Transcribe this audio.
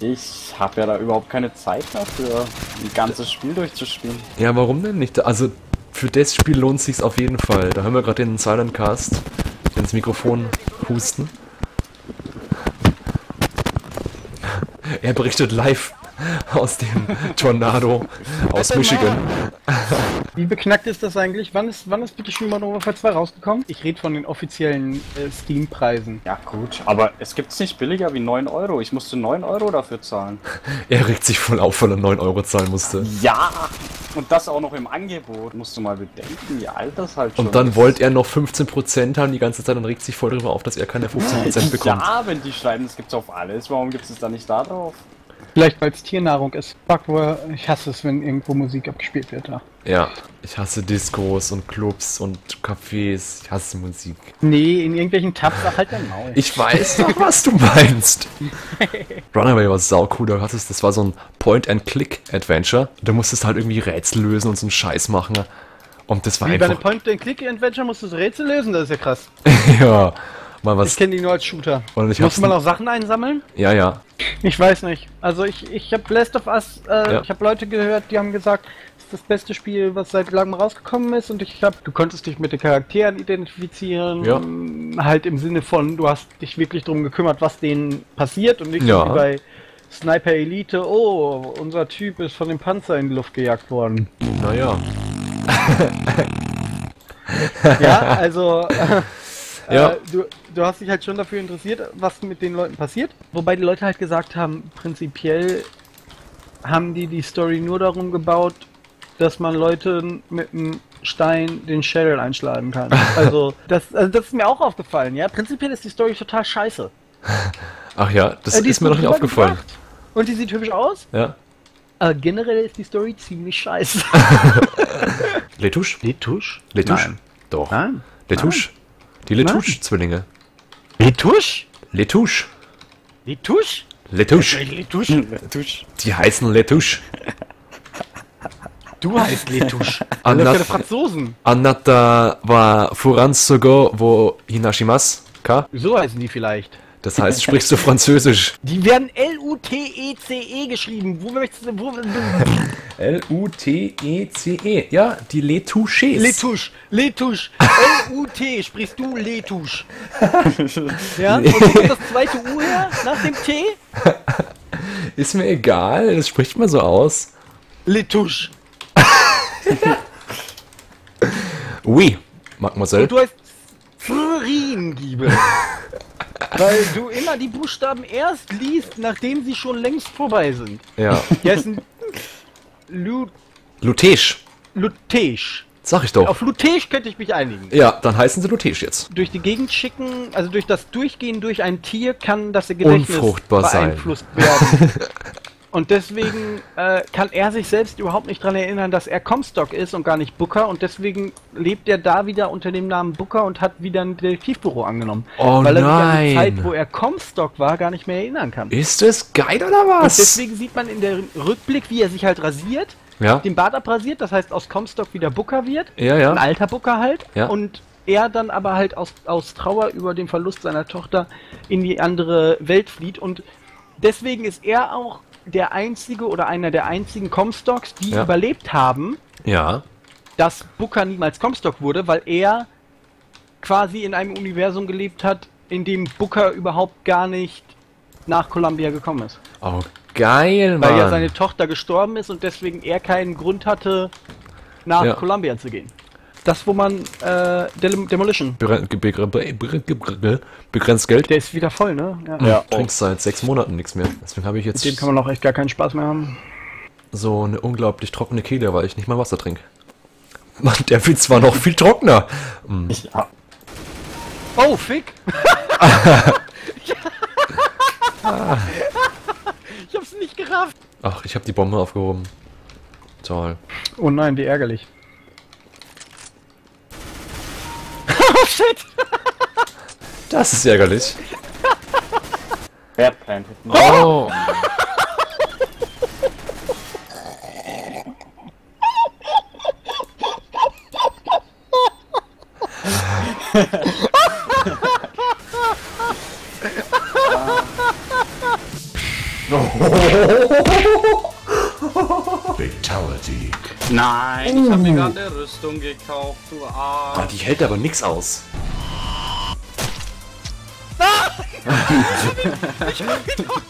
Ich habe ja da überhaupt keine Zeit dafür, ein ganzes Spiel durchzuspielen. Ja, warum denn nicht? Also, für das Spiel lohnt es sich auf jeden Fall. Da hören wir gerade den Silent Cast ins Mikrofon husten. Er berichtet live aus dem Tornado aus Michigan. Wie beknackt ist das eigentlich? Wann ist bitte schon Modern Warfare 2 rausgekommen? Ich rede von den offiziellen Steam-Preisen. Ja gut, aber es gibt's nicht billiger wie 9 Euro. Ich musste 9 Euro dafür zahlen. Er regt sich voll auf, weil er 9 Euro zahlen musste. Ja! Und das auch noch im Angebot. Musst du mal bedenken, wie alt das halt schon Und dann ist. wollte er noch 15% haben die ganze Zeit und regt sich voll darüber auf, dass er keine 15% bekommt. Ja, wenn die schreiben, es gibt's auf alles, warum gibt's es dann nicht da drauf? Vielleicht weil es Tiernahrung ist. Fuck, ich hasse es, wenn irgendwo Musik abgespielt wird. Ja. Ja, ich hasse Discos und Clubs und Cafés. Ich hasse Musik. Nee, in irgendwelchen Tabs, sag halt dein Maul. Ich weiß doch, was du meinst. Runaway war saucool. Das war so ein Point-and-Click-Adventure. Du musstest halt irgendwie Rätsel lösen und so einen Scheiß machen. Und das war Wie bei einem einfach... Point-and-Click-Adventure musst du das Rätsel lösen, das ist ja krass. ja, mal Ich was... kenne die nur als Shooter. Und ich Muss man hab's... auch Sachen einsammeln? Ja, ja. Ich weiß nicht. Also ich habe Last of Us, Ja. ich habe Leute gehört, die haben gesagt, es ist das beste Spiel, was seit langem rausgekommen ist, und du konntest dich mit den Charakteren identifizieren, Ja. halt im Sinne von, du hast dich wirklich darum gekümmert, was denen passiert, und nicht Ja. so wie bei Sniper Elite, oh, unser Typ ist von dem Panzer in die Luft gejagt worden. Naja. Ja, also Ja. du hast dich halt schon dafür interessiert, was mit den Leuten passiert. Wobei die Leute halt gesagt haben, prinzipiell haben die Story nur darum gebaut, dass man Leute mit einem Stein den Schädel einschlagen kann. Also das ist mir auch aufgefallen, ja. Prinzipiell ist die Story total scheiße. Ach ja, das Die ist mir noch gut nicht aufgefallen. rübergebracht und die sieht hübsch aus. Ja. Aber generell ist die Story ziemlich scheiße. Letouche? Letouche? Letouche? Nein. Doch. Nein. Letouche? Die Letouche-Zwillinge. Letouche? Letouche? Letouche? Letouche. Letouche? Tusch. Die heißen Letouche. Du heißt Letouche. Anna- Das sind Franzosen. Anata wa Furansogo wo hinashimasu ka? So heißen die vielleicht. Das heißt, sprichst du Französisch? Die werden L-U-T-E-C-E geschrieben. Wo möchtest du... L-U-T-E-C-E. Ja, die Letouches. Letouche. Letouche. L-U-T. Sprichst du Letouche. Ja? Und wo kommt das zweite U her? Nach dem T? Ist mir egal, das spricht man so aus. Letouche. Oui, Mademoiselle. Und du heißt Friengiebe. Weil du immer die Buchstaben erst liest, nachdem sie schon längst vorbei sind. Ja. Die heißen Lutège. Lutège. Sag ich doch. Auf Lutège könnte ich mich einigen. Ja, dann heißen sie Lutège jetzt. Durch die Gegend schicken, also durch das Durchgehen durch ein Tier kann das Gedächtnis Unfruchtbar sein. beeinflusst werden. Und deswegen kann er sich selbst überhaupt nicht daran erinnern, dass er Comstock ist und gar nicht Booker, und deswegen lebt er da wieder unter dem Namen Booker und hat wieder ein Detektivbüro angenommen. Oh weil er sich an die nein. Zeit, wo er Comstock war, gar nicht mehr erinnern kann. Ist es geil oder Und was? deswegen sieht man in der Rückblick, wie er sich halt rasiert, Ja, den Bart abrasiert, das heißt aus Comstock wieder Booker wird. ja, Ein ja. alter Booker halt. Ja. Und er dann aber halt aus Trauer über den Verlust seiner Tochter in die andere Welt flieht. Und deswegen ist er auch der einzige oder einer der einzigen Comstocks, die Ja. überlebt haben, Ja. dass Booker niemals Comstock wurde, weil er quasi in einem Universum gelebt hat, in dem Booker überhaupt gar nicht nach Columbia gekommen ist. Oh, geil, Mann. Weil ja seine Tochter gestorben ist und deswegen er keinen Grund hatte, nach Ja. Columbia zu gehen. Das, wo man Demolition. Begrenzt Geld. Der ist wieder voll, ne? Ja. Ja, Trinkst seit 6 Monaten nichts mehr. Deswegen habe ich jetzt Mit dem kann man auch echt gar keinen Spaß mehr haben. so eine unglaublich trockene Kehle, weil ich nicht mal Wasser trinke. Mann, der wird zwar noch viel trockener. ja. Oh, Fick! Ich hab's nicht gerafft. Ach, ich habe die Bombe aufgehoben. Toll. Oh nein, wie ärgerlich. Oh shit! Das ist ärgerlich. Bad Plant. Oh. Fatality. Nein, ich habe mir gerade eine Rüstung gekauft, du Ah, Arsch. die hält aber nix aus. Ich hab ihn doch